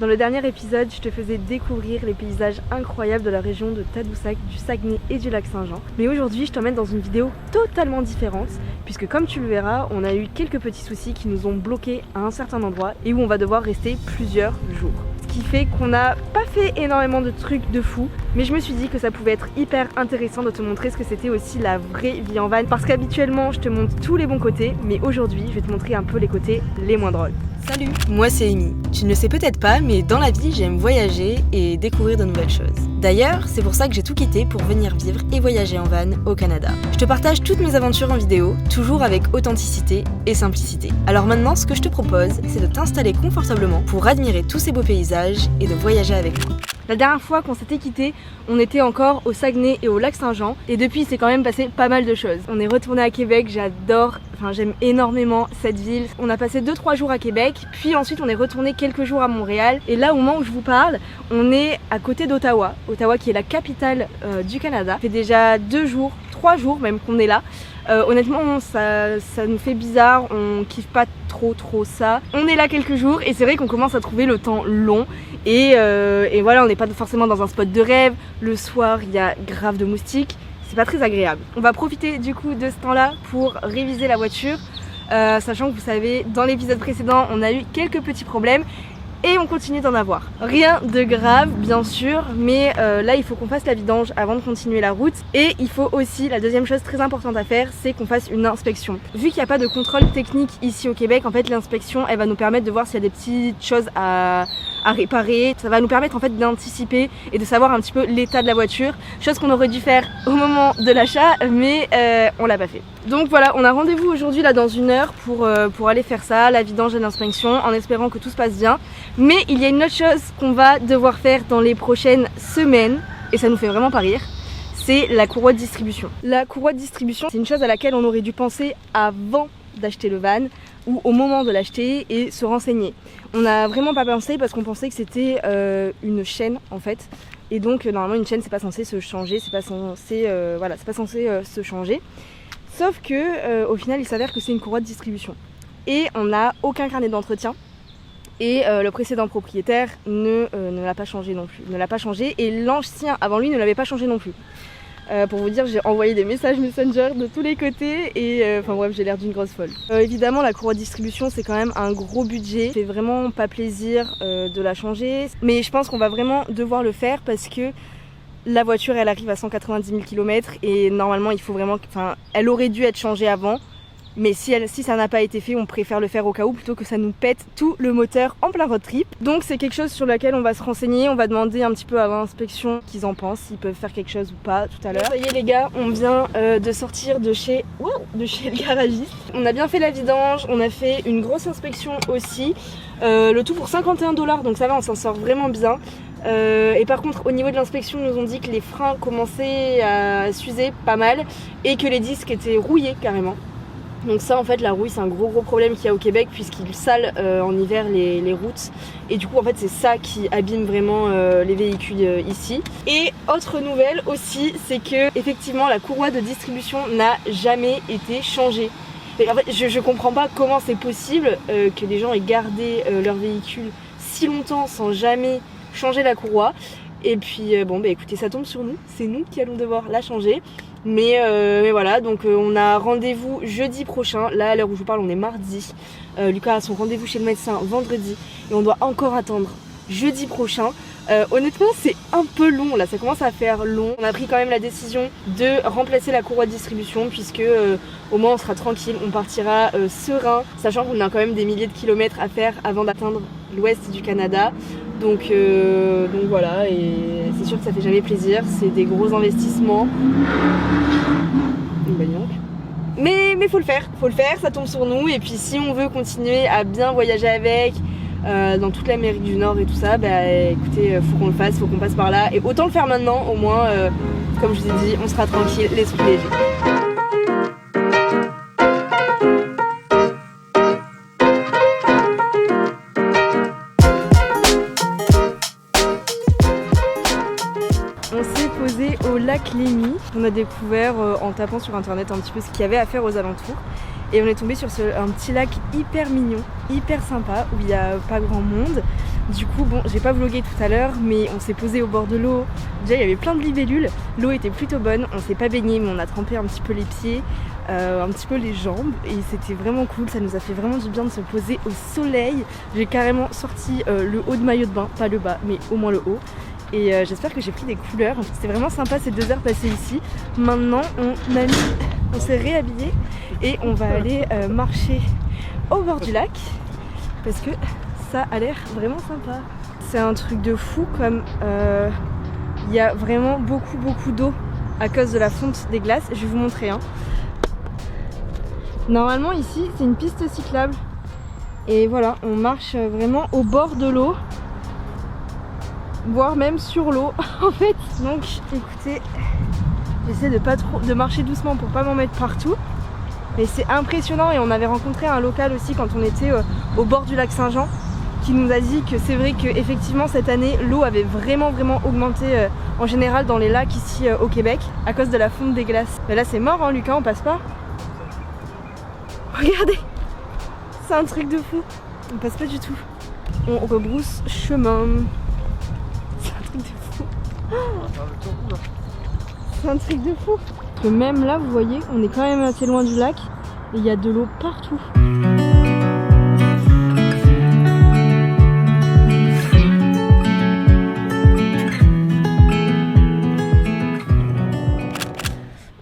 Dans le dernier épisode, je te faisais découvrir les paysages incroyables de la région de Tadoussac, du Saguenay et du lac Saint-Jean. Mais aujourd'hui, je t'emmène dans une vidéo totalement différente, puisque comme tu le verras, on a eu quelques petits soucis qui nous ont bloqués à un certain endroit et où on va devoir rester plusieurs jours. Ce qui fait qu'on n'a pas fait énormément de trucs de fou, mais je me suis dit que ça pouvait être hyper intéressant de te montrer ce que c'était aussi la vraie vie en van, parce qu'habituellement je te montre tous les bons côtés, mais aujourd'hui je vais te montrer un peu les côtés les moins drôles. Salut, moi c'est Amy. Tu ne le sais peut-être pas, mais dans la vie j'aime voyager et découvrir de nouvelles choses. D'ailleurs, c'est pour ça que j'ai tout quitté pour venir vivre et voyager en van au Canada. Je te partage toutes mes aventures en vidéo, toujours avec authenticité et simplicité. Alors maintenant, ce que je te propose, c'est de t'installer confortablement pour admirer tous ces beaux paysages et de voyager avec moi. La dernière fois qu'on s'était quitté, on était encore au Saguenay et au lac Saint-Jean, et depuis il s'est quand même passé pas mal de choses. On est retourné à Québec, j'aime énormément cette ville. On a passé 2-3 jours à Québec, puis ensuite on est retourné quelques jours à Montréal, et là au moment où je vous parle, on est à côté d'Ottawa, Ottawa qui est la capitale du Canada. Ça fait déjà 3 jours même qu'on est là. Honnêtement ça nous fait bizarre, on kiffe pas trop ça. On est là quelques jours et c'est vrai qu'on commence à trouver le temps long et voilà, on n'est pas forcément dans un spot de rêve. Le soir il y a grave de moustiques, c'est pas très agréable. On va profiter du coup de ce temps là pour réviser la voiture, sachant que vous savez, dans l'épisode précédent on a eu quelques petits problèmes et on continue d'en avoir. Rien de grave bien sûr, mais là il faut qu'on fasse la vidange avant de continuer la route. Et il faut aussi, la deuxième chose très importante à faire, c'est qu'on fasse une inspection. Vu qu'il n'y a pas de contrôle technique ici au Québec, en fait l'inspection elle va nous permettre de voir s'il y a des petites choses à réparer. Ça va nous permettre en fait d'anticiper et de savoir un petit peu l'état de la voiture, chose qu'on aurait dû faire au moment de l'achat, mais on l'a pas fait. Donc voilà, on a rendez-vous aujourd'hui là dans 1 heure pour aller faire ça, la vidange et l'inspection, en espérant que tout se passe bien. Mais il y a une autre chose qu'on va devoir faire dans les prochaines semaines, et ça nous fait vraiment pas rire, c'est la courroie de distribution. La courroie de distribution, c'est une chose à laquelle on aurait dû penser avant d'acheter le van, ou au moment de l'acheter et se renseigner. On n'a vraiment pas pensé parce qu'on pensait que c'était une chaîne en fait, et donc normalement une chaîne c'est pas censé se changer, c'est pas censé se changer. Sauf que au final il s'avère que c'est une courroie de distribution et on n'a aucun carnet d'entretien. Et le précédent propriétaire ne l'a pas changé non plus. Ne l'a pas changé et l'ancien avant lui ne l'avait pas changé non plus. Pour vous dire, j'ai envoyé des messages Messenger de tous les côtés et enfin bref, j'ai l'air d'une grosse folle. Évidemment, la courroie de distribution, c'est quand même un gros budget. Ça fait vraiment pas plaisir de la changer. Mais je pense qu'on va vraiment devoir le faire parce que la voiture, elle arrive à 190 000 km et normalement, il faut vraiment... Enfin, elle aurait dû être changée avant. Mais si ça n'a pas été fait, on préfère le faire au cas où plutôt que ça nous pète tout le moteur en plein road trip. Donc c'est quelque chose sur lequel on va se renseigner, on va demander un petit peu à l'inspection qu'ils en pensent, s'ils peuvent faire quelque chose ou pas tout à l'heure. Ça y est les gars, on vient de sortir de chez le garagiste. On a bien fait la vidange, on a fait une grosse inspection aussi, le tout pour 51 $, donc ça va, on s'en sort vraiment bien. Et par contre au niveau de l'inspection ils nous ont dit que les freins commençaient à s'user pas mal et que les disques étaient rouillés carrément. Donc ça en fait la rouille c'est un gros problème qu'il y a au Québec puisqu'il sale en hiver les routes et du coup en fait c'est ça qui abîme vraiment les véhicules ici. Et autre nouvelle aussi, c'est que effectivement la courroie de distribution n'a jamais été changée. Et en fait je comprends pas comment c'est possible que les gens aient gardé leur véhicule si longtemps sans jamais changer la courroie. Et puis bon bah écoutez, ça tombe sur nous, c'est nous qui allons devoir la changer. Mais voilà, donc on a rendez-vous jeudi prochain. Là à l'heure où je vous parle on est mardi. Lucas a son rendez-vous chez le médecin vendredi et on doit encore attendre jeudi prochain. Honnêtement c'est un peu long là, ça commence à faire long. On a pris quand même la décision de remplacer la courroie de distribution puisque au moins on sera tranquille, on partira serein, sachant qu'on a quand même des milliers de kilomètres à faire avant d'atteindre l'ouest du Canada. Donc voilà, et c'est sûr que ça fait jamais plaisir, c'est des gros investissements. Une bagnole. Mais faut le faire, ça tombe sur nous. Et puis si on veut continuer à bien voyager avec dans toute l'Amérique du Nord et tout ça, bah écoutez, faut qu'on le fasse, faut qu'on passe par là. Et autant le faire maintenant, au moins, comme je vous ai dit, on sera tranquille, l'esprit léger. On s'est posé au lac Lémy. On a découvert en tapant sur internet un petit peu ce qu'il y avait à faire aux alentours. et on est tombé sur un petit lac hyper mignon, hyper sympa où il n'y a pas grand monde. Du coup bon, j'ai pas vlogué tout à l'heure mais on s'est posé au bord de l'eau. Déjà il y avait plein de libellules, l'eau était plutôt bonne, on s'est pas baigné mais on a trempé un petit peu les pieds, un petit peu les jambes et c'était vraiment cool, ça nous a fait vraiment du bien de se poser au soleil. J'ai carrément sorti le haut de maillot de bain, pas le bas mais au moins le haut. Et j'espère que j'ai pris des couleurs. C'était vraiment sympa ces 2 heures passées ici. Maintenant on s'est réhabillé et on va aller marcher au bord du lac parce que ça a l'air vraiment sympa. C'est un truc de fou comme il y a vraiment beaucoup d'eau à cause de la fonte des glaces. Je vais vous montrer. Normalement ici c'est une piste cyclable et voilà, on marche vraiment au bord de l'eau, voire même sur l'eau en fait. Donc écoutez, j'essaie de marcher doucement pour pas m'en mettre partout. Mais c'est impressionnant et on avait rencontré un local aussi quand on était au bord du lac Saint-Jean qui nous a dit que c'est vrai qu'effectivement cette année l'eau avait vraiment augmenté en général dans les lacs ici au Québec à cause de la fonte des glaces. Mais là c'est mort hein Lucas, on passe pas. Regardez, c'est un truc de fou, on passe pas du tout. On rebrousse chemin. C'est un truc de fou. C'est un truc de fou. Parce que même là vous voyez on est quand même assez loin du lac et il y a de l'eau partout.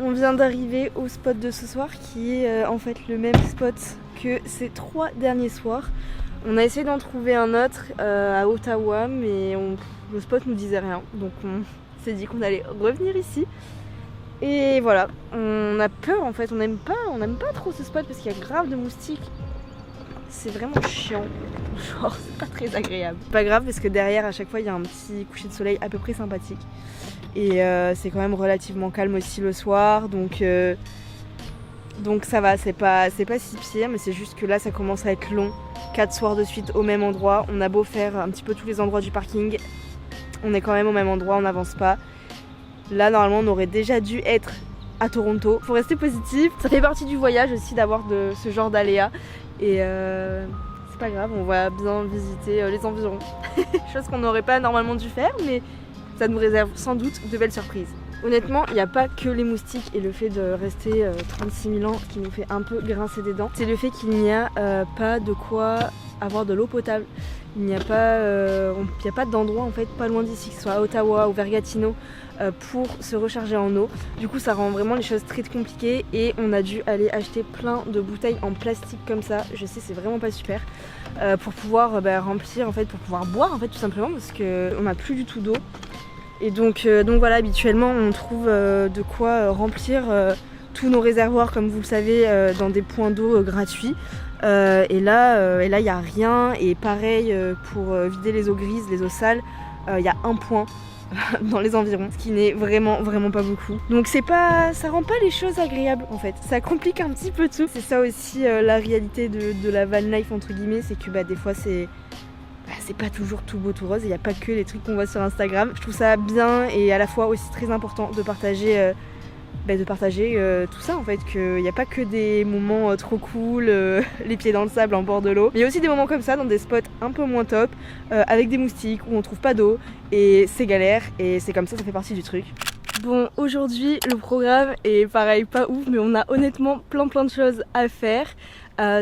On vient d'arriver au spot de ce soir qui est en fait le même spot que ces 3 derniers soirs. On a essayé d'en trouver un autre à Ottawa mais le spot nous disait rien donc on s'est dit qu'on allait revenir ici. Et voilà, on a peur en fait, on n'aime pas trop ce spot parce qu'il y a grave de moustiques. C'est vraiment chiant, genre c'est pas très agréable. Pas grave parce que derrière à chaque fois il y a un petit coucher de soleil à peu près sympathique. Et c'est quand même relativement calme aussi le soir donc ça va, c'est pas si pire mais c'est juste que là ça commence à être long. 4 soirs de suite au même endroit, on a beau faire un petit peu tous les endroits du parking, on est quand même au même endroit, on n'avance pas. Là normalement on aurait déjà dû être à Toronto. Faut rester positif. Ça fait partie du voyage aussi d'avoir ce genre d'aléas. Et c'est pas grave, on va bien visiter les environs. Chose qu'on n'aurait pas normalement dû faire mais ça nous réserve sans doute de belles surprises. Honnêtement, il n'y a pas que les moustiques et le fait de rester 36 000 ans qui nous fait un peu grincer des dents. C'est le fait qu'il n'y a pas de quoi avoir de l'eau potable. Il n'y a pas d'endroit en fait pas loin d'ici, que ce soit à Ottawa ou vers Gatineau, pour se recharger en eau. Du coup ça rend vraiment les choses très compliquées et on a dû aller acheter plein de bouteilles en plastique comme ça. Je sais c'est vraiment pas super pour pouvoir remplir en fait, pour pouvoir boire en fait tout simplement parce qu'on n'a plus du tout d'eau. Et donc voilà, habituellement on trouve de quoi remplir tous nos réservoirs comme vous le savez dans des points d'eau gratuits. Et là il n'y a rien et pareil pour vider les eaux grises, les eaux sales, il y a un point dans les environs, ce qui n'est vraiment pas beaucoup. Donc ça rend pas les choses agréables en fait, ça complique un petit peu tout. C'est ça aussi la réalité de la van life entre guillemets, c'est que des fois c'est pas toujours tout beau tout rose, il n'y a pas que les trucs qu'on voit sur Instagram. Je trouve ça bien et à la fois aussi très important de partager tout ça en fait, qu'il n'y a pas que des moments trop cool, les pieds dans le sable en bord de l'eau. Il y a aussi des moments comme ça dans des spots un peu moins top, avec des moustiques où on trouve pas d'eau et c'est galère et c'est comme ça fait partie du truc. Bon, aujourd'hui le programme est pareil pas ouf mais on a honnêtement plein de choses à faire.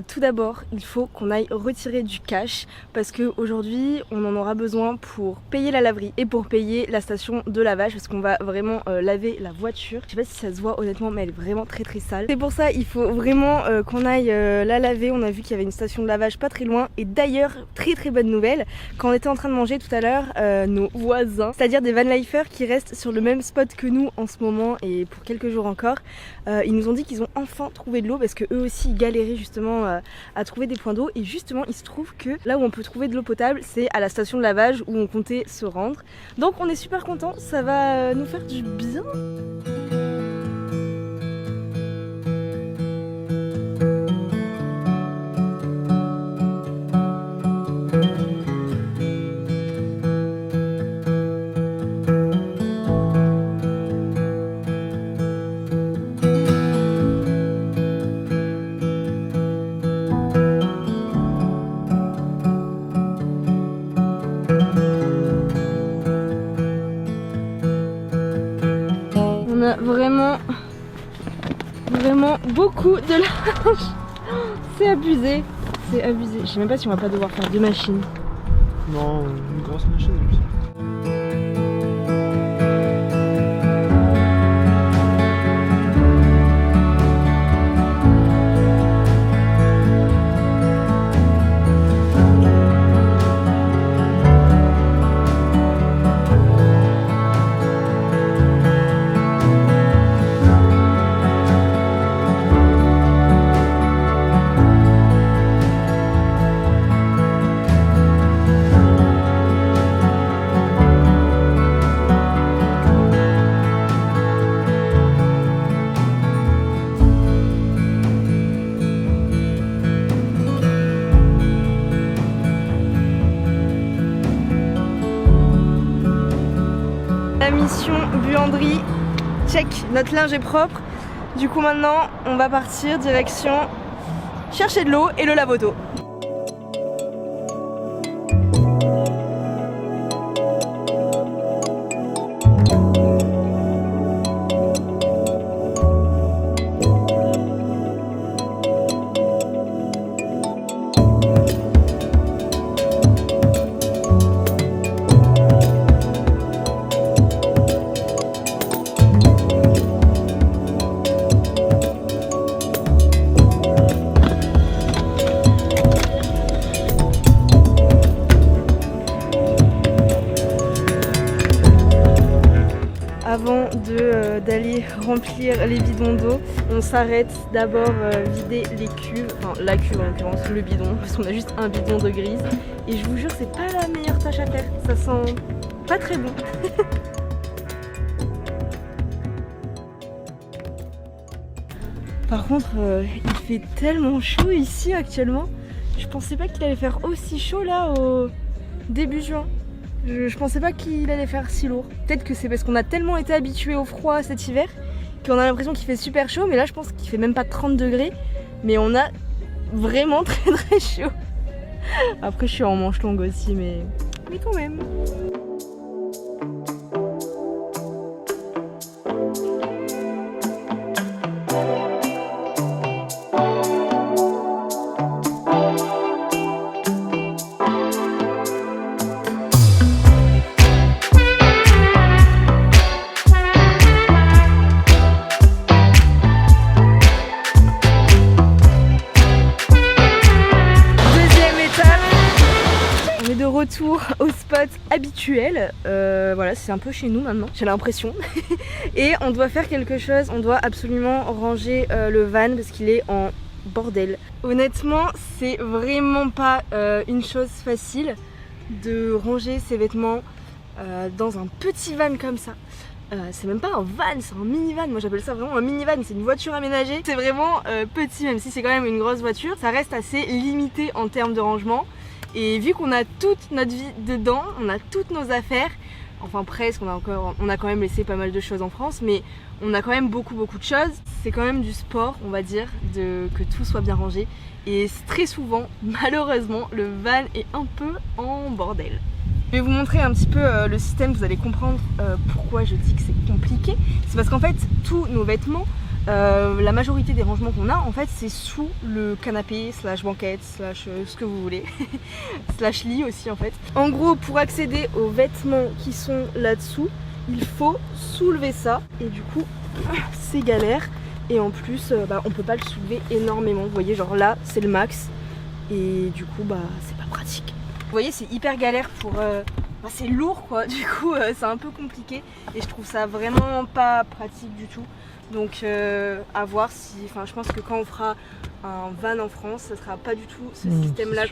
Tout d'abord, il faut qu'on aille retirer du cash parce qu'aujourd'hui on en aura besoin pour payer la laverie et pour payer la station de lavage parce qu'on va vraiment laver la voiture. Je sais pas si ça se voit honnêtement mais elle est vraiment très sale. C'est pour ça il faut vraiment qu'on aille la laver. On a vu qu'il y avait une station de lavage pas très loin et d'ailleurs très bonne nouvelle, quand on était en train de manger tout à l'heure, nos voisins, c'est-à-dire des vanlifers qui restent sur le même spot que nous en ce moment et pour quelques jours encore, ils nous ont dit qu'ils ont enfin trouvé de l'eau parce que eux aussi ils galéraient justement à trouver des points d'eau et justement il se trouve que là où on peut trouver de l'eau potable c'est à la station de lavage où on comptait se rendre. Donc on est super contents, ça va nous faire du bien. vraiment beaucoup de linge. C'est abusé, c'est abusé. Je sais même pas si on va pas devoir faire 2 machines. Non, une grosse machine aussi. La mission buanderie, check, notre linge est propre. Du coup maintenant on va partir direction chercher de l'eau et le lave-auto. Avant d'aller remplir les bidons d'eau, on s'arrête d'abord vider les cuves, enfin la cuve en l'occurrence, le bidon, parce qu'on a juste un bidon de grise. Et je vous jure, c'est pas la meilleure tâche à faire, ça sent pas très bon. Par contre, il fait tellement chaud ici actuellement. Je pensais pas qu'il allait faire aussi chaud là au début juin. Je pensais pas qu'il allait faire si lourd. Peut-être que c'est parce qu'on a tellement été habitués au froid cet hiver qu'on a l'impression qu'il fait super chaud, mais là je pense qu'il fait même pas 30 degrés, mais on a vraiment très chaud. Après je suis en manche longue aussi, mais quand même. Retour au spot habituel, voilà, c'est un peu chez nous maintenant, j'ai l'impression. Et on doit faire quelque chose, on doit absolument ranger le van parce qu'il est en bordel. Honnêtement, c'est vraiment pas une chose facile de ranger ses vêtements dans un petit van comme ça. C'est même pas un van, c'est un minivan. Moi j'appelle ça vraiment un minivan, c'est une voiture aménagée. C'est vraiment petit, même si c'est quand même une grosse voiture, ça reste assez limité en termes de rangement. Et vu qu'on a toute notre vie dedans, on a toutes nos affaires, enfin presque, on a quand même laissé pas mal de choses en France, mais on a quand même beaucoup de choses. C'est quand même du sport, on va dire, que tout soit bien rangé. Et très souvent, malheureusement, le van est un peu en bordel. Je vais vous montrer un petit peu le système, vous allez comprendre pourquoi je dis que c'est compliqué. C'est parce qu'en fait, tous nos vêtements, la majorité des rangements qu'on a, en fait, c'est sous le canapé, slash banquette, slash ce que vous voulez, slash lit aussi en fait. En gros, pour accéder aux vêtements qui sont là-dessous, il faut soulever ça et du coup, c'est galère. Et en plus, on peut pas le soulever énormément. Vous voyez, genre là, c'est le max et du coup, c'est pas pratique. Vous voyez, c'est hyper galère pour... c'est lourd quoi, du coup, c'est un peu compliqué et je trouve ça vraiment pas pratique du tout. Donc à voir si, je pense que quand on fera un van en France, ce sera pas du tout ce système-là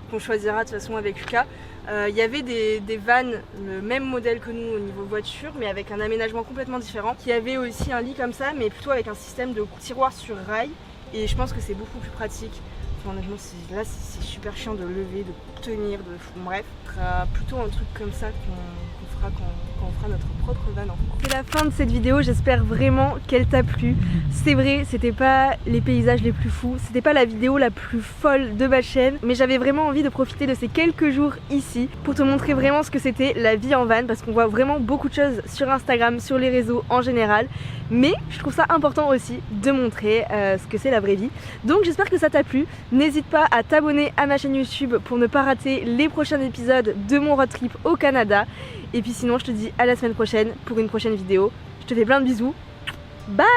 qu'on choisira de toute façon avec Lucas. Il y avait des vannes, le même modèle que nous au niveau voiture, mais avec un aménagement complètement différent, qui avait aussi un lit comme ça, mais plutôt avec un système de tiroir sur rail. Et je pense que c'est beaucoup plus pratique. Enfin honnêtement c'est super chiant de lever, de tenir, bref. Ce sera plutôt un truc comme ça qu'on fera quand on fera notre propre van en France. C'est la fin de cette vidéo, j'espère vraiment qu'elle t'a plu. C'est vrai, c'était pas les paysages les plus fous, c'était pas la vidéo la plus folle de ma chaîne, mais j'avais vraiment envie de profiter de ces quelques jours ici pour te montrer vraiment ce que c'était la vie en van, parce qu'on voit vraiment beaucoup de choses sur Instagram, sur les réseaux en général, mais je trouve ça important aussi de montrer ce que c'est la vraie vie. Donc j'espère que ça t'a plu, n'hésite pas à t'abonner à ma chaîne YouTube pour ne pas rater les prochains épisodes de mon road trip au Canada, et puis sinon je te dis à la semaine prochaine pour une prochaine vidéo. Je te fais plein de bisous, bye.